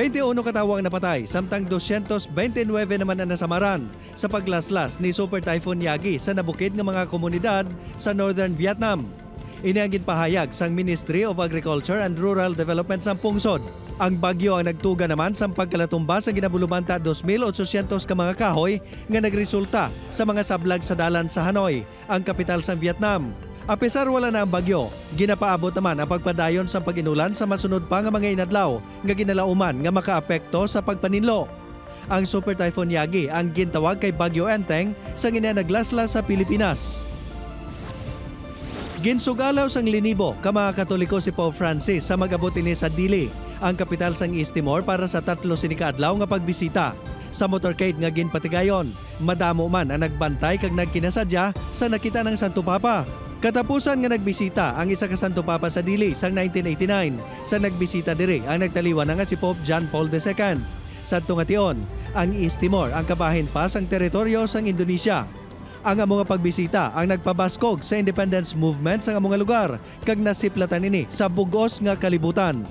21 katawo ang napatay, samtang 229 naman ang nasamaran sa paglaslas ni Super Typhoon Yagi sa nabukid ng mga komunidad sa Northern Vietnam. Ini ang ginpahayag sang Ministry of Agriculture and Rural Development sa pungsod. Ang bagyo ang nagtuga naman sa pagkalatumba sa ginabulubanta 2,800 ka mga kahoy nga nagresulta sa mga sablag sa dalan sa Hanoi, ang kapital sa Vietnam. Apesar wala na ang bagyo, ginapaabot naman ang pagpadayon sa pag-inulan sa masunod pa nga mga inadlaw nga ginalauman nga makaapekto sa pagpaninlo. Ang Super Typhoon Yagi ang gintawag kay Bagyo Enteng sa naglaslas sa Pilipinas. Ginsugalaw sang linibo ka mga Katoliko si Pope Francis sa mag-abot ini sa Dili, ang kapital sang East Timor para sa 3 adlaw nga pagbisita. Sa motorcade nga ginpatigayon, madamo man ang nagbantay kag nagkinasadya sa nakita ng Santo Papa. Katapusan nga nagbisita ang isa ka Santo Papa sa Dili sang 1989. Sa nagbisita diri ang nagtaliwan nga si Pope John Paul II. Sa tungation, ang East Timor ang kabahin pa sang teritoryo sang Indonesia. Ang among pagbisita ang nagpabaskog sa independence movement sa among lugar kag nasiplatan ini sa bugos nga kalibutan.